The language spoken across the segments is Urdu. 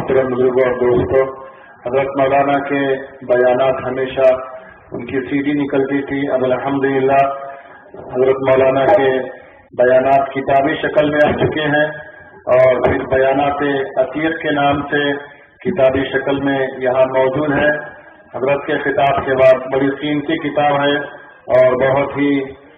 محترم بزرگوں اور دوستوں، حضرت مولانا کے بیانات ہمیشہ ان کی CD نکلتی تھی. اب الحمدللہ حضرت مولانا کے بیانات کتابی شکل میں آ چکے ہیں اور پھر بیانات عتیق کے نام سے کتابی شکل میں یہاں موجود ہے. حضرت کے خطاب کے بعد بڑی قیمتی کتاب ہے اور بہت ہی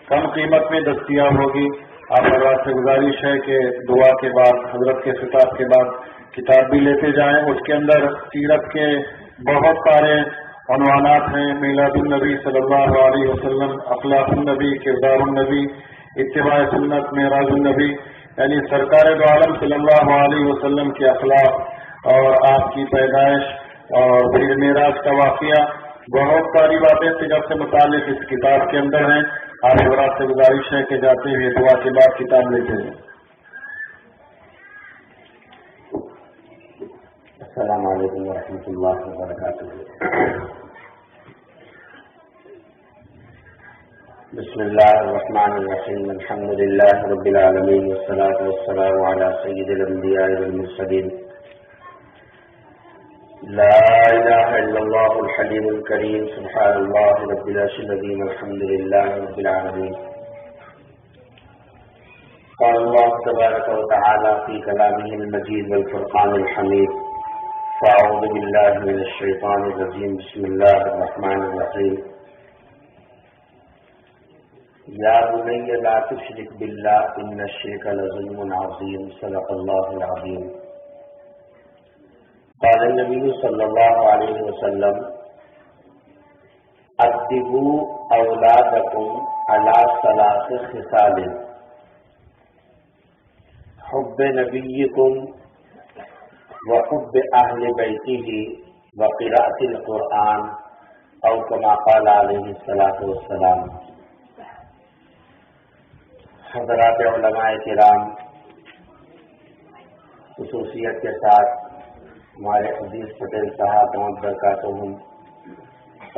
کم قیمت میں دستیاب ہوگی. آپ حضرات سے گزارش ہے کہ دعا کے بعد حضرت کے خطاب کے بعد کتاب بھی لیتے جائیں. اس کے اندر سیرت کے بہت سارے عنوانات ہیں: میلاد النبی صلی اللہ علیہ وسلم، اخلاق النبی، کردار النبی، اتباع سنت، معراج النبی، یعنی سرکار دو عالم صلی اللہ علیہ وسلم کے اخلاق اور آپ کی پیدائش اور پھر معراج کا واقعہ. بہت ساری باتیں سیرت سے متعلق اس کتاب کے اندر ہیں. آپ حضرات سے گزارش ہے کہ جاتے ہوئے دعا کے بعد کتاب لیتے ہیں. السلام علیکم ورحمۃ اللہ وبرکاتہ. بسم اللہ الرحمن الرحیم. الحمد للہ رب العالمین والصلاة والسلام علی سید الانبیاء والمرسلین. لا الہ الا اللہ الحلیم الکریم. سبحان اللہ رب العرش العظیم. الحمد للہ رب العالمین. قال اللہ تبارک وتعالی فی کلامہ المجید والفرقان الحمید. فاعوذ باللہ من الشیطان الرجیم. بسم اللہ الرحمن الرحیم. یا بنی لا تشرک باللہ ان الشرک لظلم عظیم. صدق اللہ العظیم. قال النبی صلی اللہ علیہ وسلم ادبوا اولادکم علی ثلاث خصال: حب نبیکم وحب اہل بیتہ وقراءۃ القرآن او کما قال علیہ الصلاۃ والسلام. حضرات علماء کرام، خصوصیت کے ساتھ ہمارے عزیز پٹیل صاحب دامت برکاتہم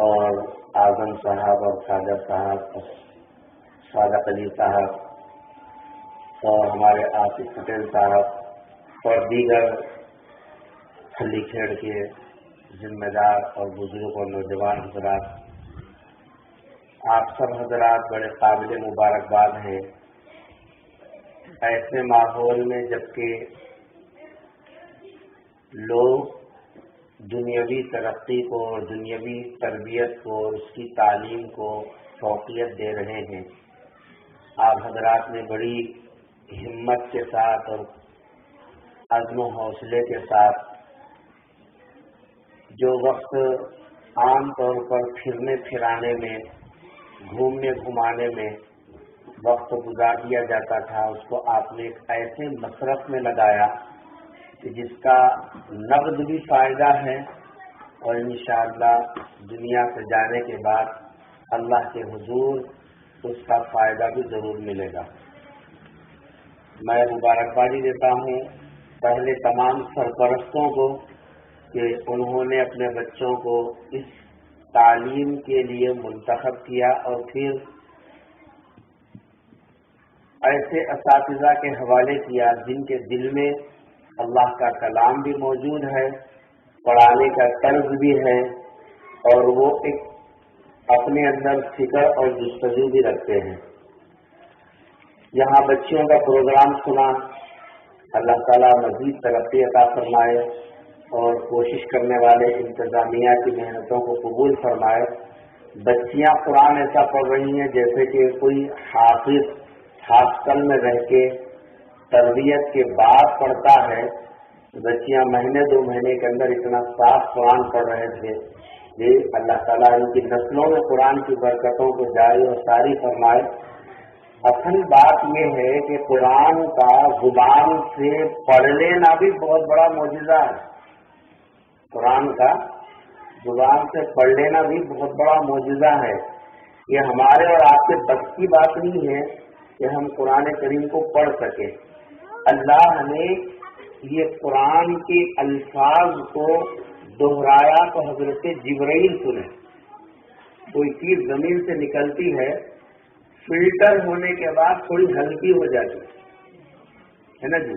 اور اعظم صاحب اور خواجہ صاحب، صادق علی صاحب اور ہمارے آصف پٹیل صاحب اور دیگر کھلی کھیڑ کے ذمہ دار اور بزرگ اور نوجوان حضرات، آپ سب حضرات بڑے قابل مبارکباد ہیں. ایسے ماحول میں جبکہ لوگ دنیاوی ترقی کو، دنیاوی تربیت کو، اس کی تعلیم کو فوقیت دے رہے ہیں، آپ حضرات نے بڑی ہمت کے ساتھ اور عزم و حوصلے کے ساتھ جو وقت عام طور پر پھرنے پھرانے میں، گھومنے گھمانے میں وقت گزار دیا جاتا تھا، اس کو آپ نے ایک ایسے مصرف میں لگایا کہ جس کا نقد بھی فائدہ ہے اور انشاءاللہ دنیا سے جانے کے بعد اللہ کے حضور اس کا فائدہ بھی ضرور ملے گا. میں مبارکبادی دیتا ہوں پہلے تمام سرپرستوں کو کہ انہوں نے اپنے بچوں کو اس تعلیم کے لیے منتخب کیا اور پھر ایسے اساتذہ کے حوالے کیا جن کے دل میں اللہ کا کلام بھی موجود ہے، پڑھانے کا طرز بھی ہے اور وہ ایک اپنے اندر فکر اور جستجو بھی رکھتے ہیں. یہاں بچیوں کا پروگرام سنا، اللہ تعالیٰ مزید ترقی عطا فرمائے اور کوشش کرنے والے انتظامیہ کی محنتوں کو قبول فرمائے. بچیاں قرآن ایسا پڑھ رہی ہیں جیسے کہ کوئی حافظ ہاسٹل میں رہ کے تربیت کے بعد پڑھتا ہے. بچیاں مہینے 2 مہینے کے اندر اتنا صاف قرآن پڑھ رہے تھے. یہ اللہ تعالیٰ ان کی نسلوں میں قرآن کی برکتوں کو جاری اور ساری فرمائے. اصل بات یہ ہے کہ قرآن کا زبان سے پڑھ لینا بھی بہت بڑا معجزہ ہے. قرآن کا زبان سے پڑھ لینا بھی بہت بڑا معجزہ ہے. یہ ہمارے اور آپ کے بس کی بات نہیں ہے کہ ہم قرآن کریم کو پڑھ سکیں. اللہ نے یہ قرآن کے الفاظ کو دہرایا تو حضرت جبرائیل سنے. کوئی چیز زمین سے نکلتی ہے، فلٹر ہونے کے بعد تھوڑی ہلکی ہو جاتی ہے نا جی.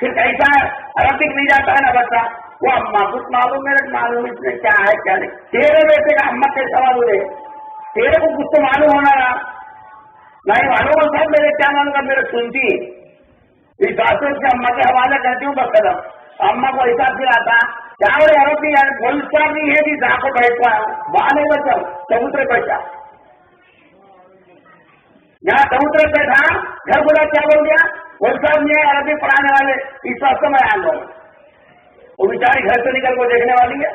پھر کیسا ہے عربک نہیں جاتا ہے نا بچہ, وہ اما کچھ معلوم میرے معلوم اس میں کیا ہے کیا نہیں. تیرے بیٹے کا اما کیسا معلوم ہے؟ تیرے کو کچھ تو معلوم ہونا رہا نہیں معلوم ہوتا ہے. میرے کیا معلوم کا میرے سنتی اس باتوں سے اما کے حوالے کرتی ہوں بس قدم. اما کو ایسا دلاتا کیا عربی بولتا نہیں ہے کہ جہاں کو بیٹھا وہاں نہیں بچا چبوترے بیٹھا. یہاں چبوترے بیٹھا گھر بولا کیا بول گیا بولتا نہیں ہے عربی پڑھانے والے اس وقت میں آ جاؤں. وہ بیچاری گھر سے نکل کو دیکھنے والی ہے.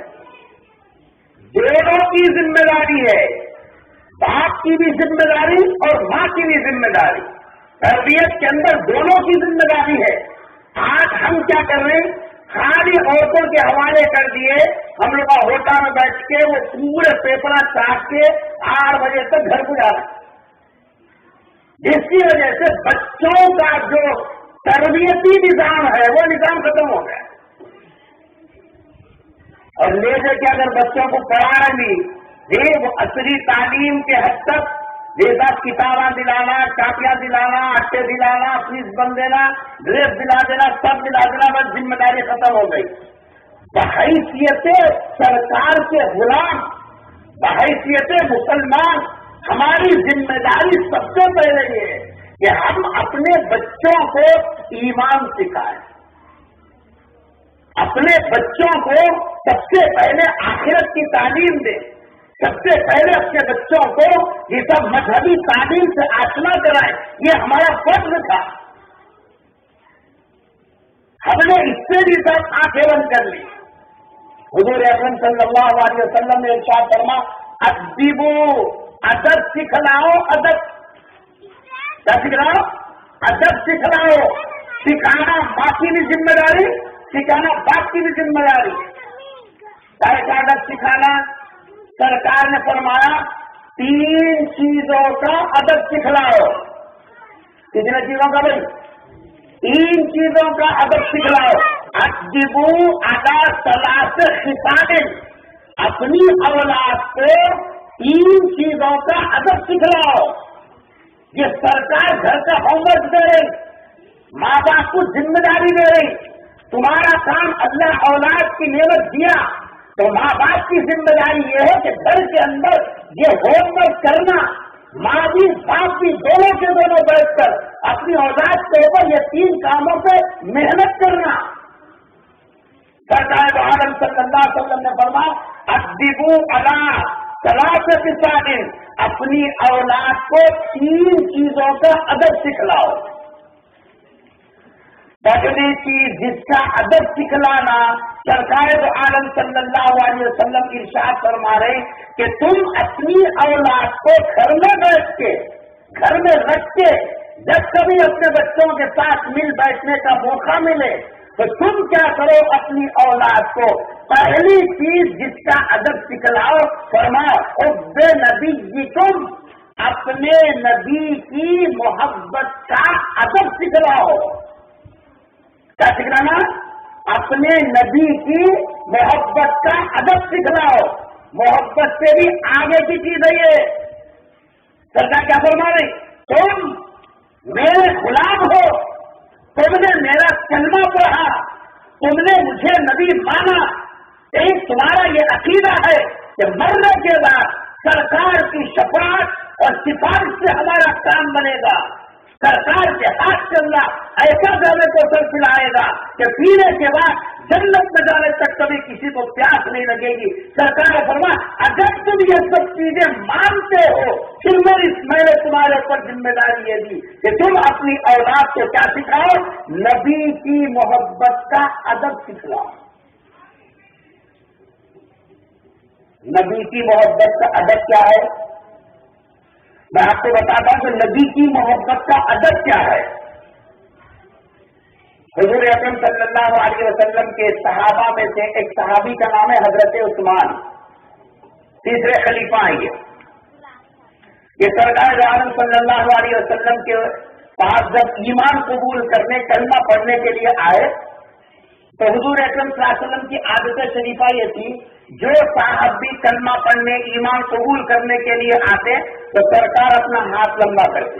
دونوں کی ذمہ داری ہے, باپ کی بھی ذمہ داری اور ماں کی بھی ذمہ داری. تربیت کے اندر دونوں کی ذمہ داری ہے. آج ہم کیا کر رہے ہیں, خالی عورتوں کے حوالے کر دیے. ہم لوگ ہوٹل میں بیٹھ کے وہ پورے پیپر چاٹ کے 8 بجے تک گھر کو جا رہے ہیں, جس کی وجہ سے بچوں کا جو تربیتی نظام ہے وہ نظام ختم ہو گیا. اور لے کر کے اگر بچوں کو پڑھائیں بھی وہ عصری تعلیم کے حد تک جیسا کتاباں دلانا, کاپیاں دلانا, اٹے دلانا, فیس بن دینا, ڈریس دلا دینا, سب دلا دینا, بس ذمہ داری ختم ہو گئی. بحیثیت سرکار کے غلام, بحیثیت مسلمان, ہماری ذمہ داری سب سے پہلے یہ ہے کہ ہم اپنے بچوں کو ایمان سکھائیں, اپنے بچوں کو سب سے پہلے آخرت کی تعلیم دیں, سب سے پہلے اپنے بچوں کو یہ سب مذہبی تعلیم سے آشنا کرائیں. یہ ہمارا فرض تھا. ہم نے اس سے بھی سب آنکھیں بند کر لی. حضور اکرم صلی اللہ علیہ وسلم نے ارشاد فرما ادبو, ادب سکھلاؤ. ادب کیا سکھلاؤ؟ ادب سکھلاؤ. سکھانا ماں کی بھی ذمہ داری, سکھانا باپ کی بھی ذمہ داری. کیا ادب سکھانا؟ سرکار نے فرمایا 3 چیزوں کا ادب سکھلاؤ. کتنے چیزوں کا بھائی؟ 3 چیزوں کا ادب سکھلاؤ. ادبو ادا ثلاث خصال, اپنی اولاد کو 3 چیزوں کا ادب سکھلاؤ. یہ سرکار گھر کا ہوم ورک دے رہی, ماں باپ کو ذمہ داری دے رہی. تمہارا کام اللہ اولاد کی نعمت دیا تو ماں باپ کی ذمہ داری یہ ہے کہ گھر کے اندر یہ ہوم ورک کرنا, ماں بھی باپ بھی دونوں کے دونوں بیٹھ کر اپنی اولاد کے اوپر یہ 3 کاموں پہ محنت کرنا. سرکار دو عالم صلی اللہ علیہ وسلم نے فرمایا ادبو الا ثلاث خصال, اپنی اولاد کو 3 چیزوں کا ادب سکھلاؤ. پہلی چیز جس کا ادب سکھلانا, سرکار دو عالم صلی اللہ علیہ وسلم ارشاد فرما رہے کہ تم اپنی اولاد کو گھر میں بیٹھ کے, گھر میں رکھ کے, جب کبھی اپنے بچوں کے ساتھ مل بیٹھنے کا موقع ملے تو تم کیا کرو, اپنی اولاد کو پہلی چیز جس کا ادب سکھلاؤ, فرماؤ حب نبیکم, اپنے نبی کی محبت کا ادب سکھلاؤ. کیا سکھلانا؟ اپنے نبی کی محبت کا ادب سکھلاؤ. محبت سے بھی آگے کی چیز ہے یہ. سرکار کیا فرما رہی, تم میرے غلام ہو, تم نے میرا کلمہ پڑھا, تم نے مجھے نبی مانا, ایک تمہارا یہ عقیدہ ہے کہ مرنے کے بعد سرکار کی شفاعت اور سفارش سے ہمارا کام بنے گا. سرکار کے ہاتھ سے اللہ ایسا جانے کو سر پلائے گا کہ پینے کے بعد جنت میں جانے تک کبھی کسی کو پیاس نہیں لگے گی. سرکار نے فرمایا اگر تم یہ سب چیزیں مانتے ہو پھر میں نے تمہارے اوپر ذمہ داری یہ دی کہ تم اپنی اولاد کو کیا سکھاؤ, نبی کی محبت کا ادب سکھلاؤ. نبی کی محبت کا ادب کیا ہے؟ میں آپ کو بتاتا ہوں کہ نبی کی محبت کا ادب کیا ہے. حضور اکرم صلی اللہ علیہ وسلم کے صحابہ میں سے ایک صحابی کا نام ہے حضرت عثمان, 3 خلیفہ ہیں یہ سرکار عالم صلی اللہ علیہ وسلم کے پاس جب ایمان قبول کرنے, کلمہ پڑھنے کے لیے آئے تو حضور اکرم صلی اللہ علیہ وسلم کی عادت شریفہ یہ تھی, جو صاحب بھی کلمہ پڑھنے, ایمان قبول کرنے کے لیے آتے تو سرکار اپنا ہاتھ لمبا کرتے.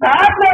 7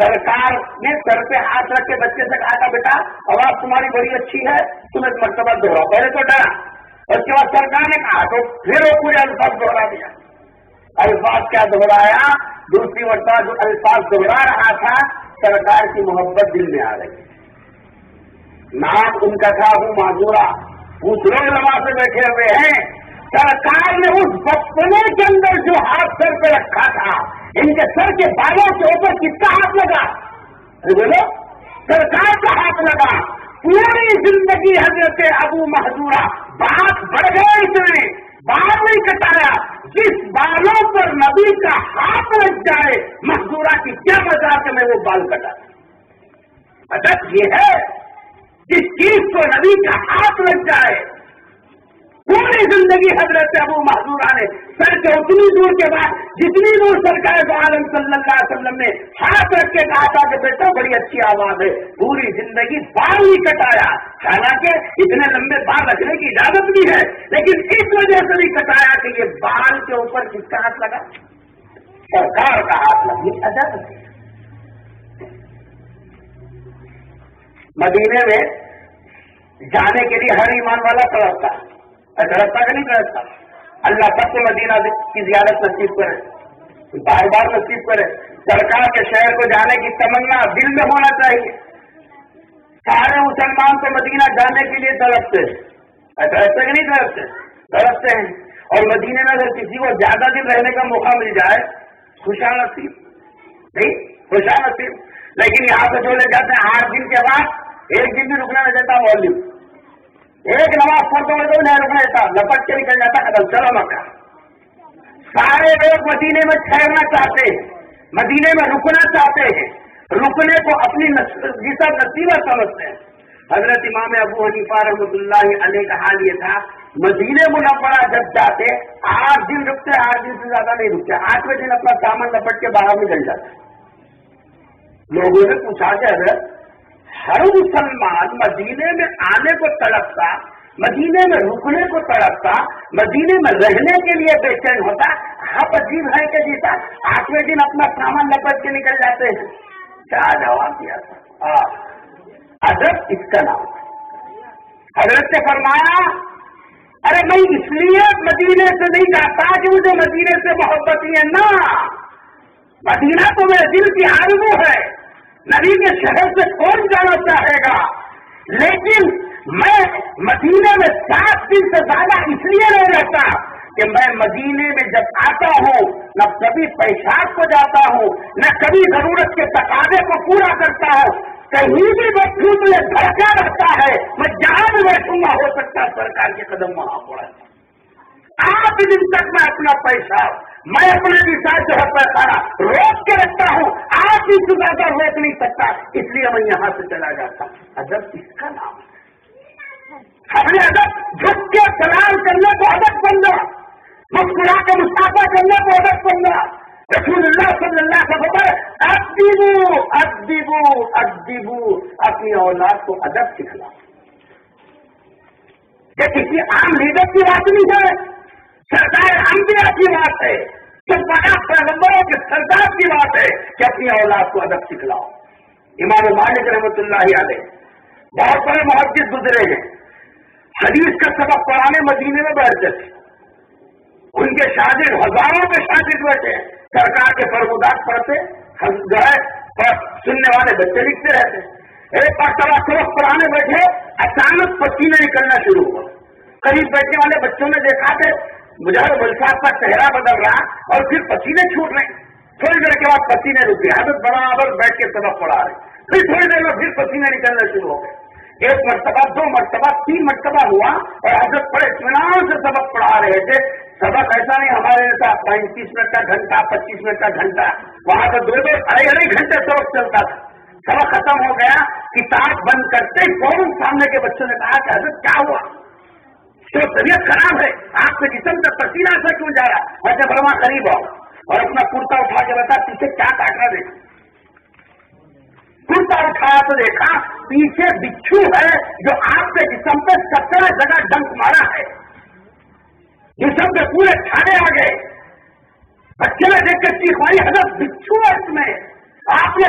سرکار نے سر پہ ہاتھ رکھ کے بچے سے کہا تھا بیٹا آواز تمہاری بڑی اچھی ہے، تم ایک مرتبہ دوہراؤ. پہلے تو ڈرا، اس کے بعد سرکار نے کہا تو پھر وہ پورے الفاظ دوہرا دیا. الفاظ کیا دوہرایا؟ دوسری مرتبہ جو الفاظ دوہرا رہا تھا سرکار کی محبت دل میں آ رہی. نام ان کا تھا ابو معذورہ، دوسرے علماء سے بیٹھے ہوئے ہیں. سرکار نے اس بچپنے کے اندر جو ہاتھ سر پہ رکھا تھا، ان کے سر کے بالوں کے اوپر کس کا ہاتھ لگا؟ بولو، سرکار کا ہاتھ لگا. پوری زندگی حضرت ابو محذورہ بات بڑھ گئے، اس نے بال نہیں کٹایا. جس بالوں پر نبی کا ہاتھ لگ جائے محذورہ کی کیا مزہ کہ میں وہ بال کٹا. ادب یہ ہے جس چیز کو نبی کا ہاتھ لگ جائے. پوری زندگی حضرت ابو محذورہ نے سر کے اتنی دور کے بعد جتنی دور سرکار دو عالم صلی اللہ علیہ وسلم نے ہاتھ رکھ کے کہا تھا کہ بیٹا بڑی اچھی آواز ہے، پوری زندگی بال نہیں کٹایا. حالانکہ اتنے لمبے بال رکھنے کی اجازت بھی ہے، لیکن اس وجہ سے نہیں کٹایا کہ یہ بال کے اوپر کس کا ہاتھ لگا؟ سرکار کا ہاتھ لگی. ادب. مدینے میں جانے کے لیے ہر ایمان والا تڑپتا ہے، تڑپتا کہ نہیں تڑپتا؟ اللہ سب کو مدینہ کی زیارت نصیب کرے، بار بار نصیب کرے. سرکار کے شہر کو جانے کی تمنا دل میں ہونا چاہیے. سارے مسلمان تو مدینہ جانے کے لیے تڑپتے ہیں، تڑپتے کہ نہیں تڑپتے؟ تڑپتے ہیں. اور مدینے میں اگر کسی کو زیادہ دن رہنے کا موقع مل جائے خوشا نصیب، نہیں خوشا نصیب. لیکن یہاں سے جو لے جاتے ہیں 8 دن کے بعد 1 دن بھی رکنا نہیں دیتا. مولوی ایک نماز پڑھتے ہوئے تو نہیں رکنا دیتا، لپٹ کے نکل جاتا قدم چلو مکہ. سارے لوگ مدینے میں ٹھہرنا چاہتے ہیں، مدینے میں رکنا چاہتے ہیں، رکنے کو اپنی جیسا نصیبہ سمجھتے ہیں. حضرت امام ابو حنیفہ رحمۃ اللہ علیہ کا حال یہ تھا، مدینے منورہ جب جاتے 8 دن رکتے، 8 دن سے زیادہ نہیں رکتے. 8ویں دن اپنا سامان لپٹ کے باہر نکل جاتے. لوگوں نے پوچھا کہ حضرت ہر مسلمان مدینے میں آنے کو تڑپتا، مدینے میں رکنے کو تڑپتا، مدینے میں رہنے کے لیے بے چین ہوتا، آپ عجیب ہے کہ جیتا 8ویں دن اپنا سامان لپٹ کے نکل جاتے ہیں. کیا جواب دیا تھا؟ ادب اس کا نام. حضرت سے فرمایا ارے میں اس لیے مدینے سے نہیں جاتا کہ مجھے مدینے سے محبت ہی ہے، نہ مدینہ تو میرے دل کی آرزو ہے. نبی کے شہر سے کون جانا چاہے گا؟ لیکن میں مدینے میں 7 دن سے زیادہ اس لیے نہیں رہتا کہ میں مدینے میں جب آتا ہوں نہ کبھی پیشاب کو جاتا ہوں، نہ کبھی ضرورت کے تقاضے کو پورا کرتا ہوں. کہیں بھی بیٹھوں تو یہ دھڑکا رہتا ہے، میں جہاں بھی بیٹھوں گا ہو سکتا ہے سرکار کے قدم وہاں پڑا. 8 دن تک میں اپنا پیشاب، میں اپنے بھی ساتھ جو ہے پیسہ روک کے رکھتا ہوں، 8 دن سے زیادہ روک نہیں سکتا، اس لیے میں یہاں سے چلا جاتا. ادب اس کا نام ہے. ہم نے ادب جھک کے سلام کرنے کو ادب بننا، مسکرا کے مسافہ کرنے کو ادب بننا. رسول اللہ صلی اللہ علیہ وسلم ادبو ادبو ادبو، اپنی اولاد کو ادب سکھلا. یہ کسی عام لیڈر کی بات نہیں ہے، سردار انبیاء کی بات ہے، تو بڑا پیغمبروں کے سردار کی بات ہے کہ اپنی اولاد کو ادب سکھلاؤ. امام مالک رحمۃ اللہ علیہ بہت بڑے محدث گزرے ہیں، حدیث کا سبق پڑھانے مدینے میں بیٹھتے تھے. ان کے شاگرد ہزاروں کے شاگرد بیٹھے، سرکار کے فرمودات پڑھتے، سننے والے بچے لکھتے رہتے. ایک مرتبہ سبق پڑھانے بیٹھے، اچانک پسینے نکلنا شروع ہوا. قریب بیٹھنے والے بچوں نے دیکھا کہ مجاہد مل صاحب کا چہرہ بدل رہا اور پھر پسینے چھوٹ رہے. تھوڑی دیر کے بعد پسینے رک گئے، حضرت برابر بیٹھ کے سبق پڑھا رہے. پھر تھوڑی دیر میں پھر پسینے نکلنا شروع ہو گئے. 1 مرتبہ 2 مرتبہ 3 مرتبہ ہوا اور حضرت بڑے اطمینان سے سبق پڑھا رہے تھے. سبق ایسا نہیں ہمارے جیسا 35 منٹ کا گھنٹہ 25 منٹ کا گھنٹہ، وہاں تو 2 2 گھنٹے سبق چلتا تھا. سبق ختم ہو گیا، کتاب بند کرتے فوراً سامنے کے بچوں نے کہا کہ حضرت کیا ہوا؟ تو طبیعت خراب ہے، آپ کے جسم کا پسینہ ایسا کیوں جا رہا؟ ایسے فرما قریب آؤ اور اپنا کرتا اٹھا کے بتا پیچھے کیا کاٹ رہا. دیکھا کرتا اٹھایا تو دیکھا پیچھے بچھو ہے جو آپ کے جسم پہ 17 جگہ ڈنک مارا ہے. جسم پہ پورے چھاڑے آ گئے. بچے نے دیکھ کے چیخ ماری، حضرت بچھو ہے اس میں. آپ نے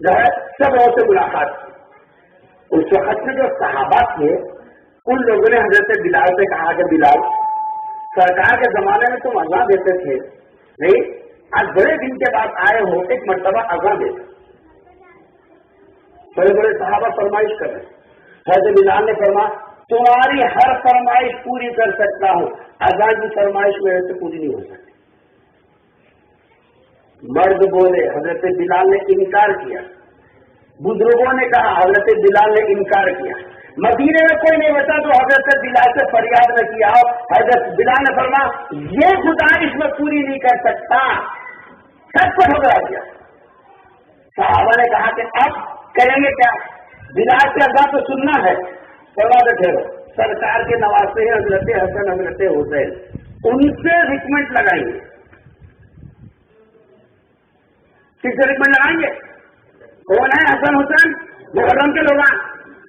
جو ہے سب سے ملاقات کی۔ اس وقت میں جو صحابہ تھے ان لوگوں نے حضرت بلال سے کہا کہ بلال سرکار کے زمانے میں تم اذان دیتے تھے نہیں، آج بڑے دن کے بعد آئے ہو، ایک مرتبہ اذان دیتے۔ بڑے بڑے صحابہ فرمائش کر رہے، حضرت بلال نے فرمایا تمہاری ہر فرمائش پوری کر سکتا ہوں، اذان کی فرمائش میرے سے پوری نہیں ہو سکتی۔ مرد بولے، حضرت بلال نے انکار کیا، بزرگوں نے کہا، حضرت بلال نے انکار کیا، مدینے میں کوئی نہیں بچا تو حضرت بلال سے فریاد نہ کیا ہو۔ حضرت بلال نے فرمایا یہ گزارش میں پوری نہیں کر سکتا، سب کو گھبرا دیا۔ صحابہ نے کہا کہ اب کریں گے کیا؟ بلال سے اذان تو سننا ہے۔ فرمایا ٹھہرو، سرکار کے نواسے ہیں حضرت حسن حضرت حسین، ان سے ریکمنڈ لگائیں گے۔ کس سے ریکمنڈ لگائیں گے؟ کون ہے حسن حسین؟ محرم کے لوگ،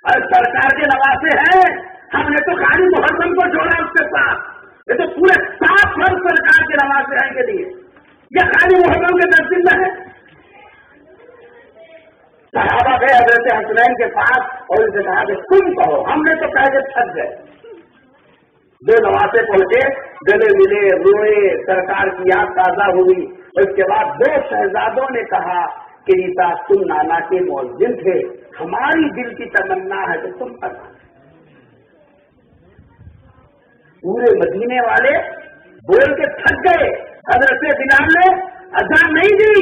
اور سرکار کے نواسے ہیں، ہم نے تو خالی محرم کو جوڑا اس کے ساتھ، یہ تو پورے 7 فرض سرکار کے نواسے ہیں کے لیے، یہ خالی محرم کے 10 دن میں ہے۔ صحابہ گئے حضرت حسنین کے پاس اور ان سے کہا کہ تم کہو، ہم نے تو کہہ کے تھک گئے۔ دو نواسے پہنچے، گلے ملے، روئے، سرکار کی یاد تازہ ہوئی۔ اس کے بعد 2 شہزادوں نے کہا کہ ریتا تم نانا کے مؤذن تھے، ہماری دل کی تمنا ہے کہ تم اذان۔ پورے مدینے والے بول کے تھک گئے، حضرت بلال نے اذان نہیں دی،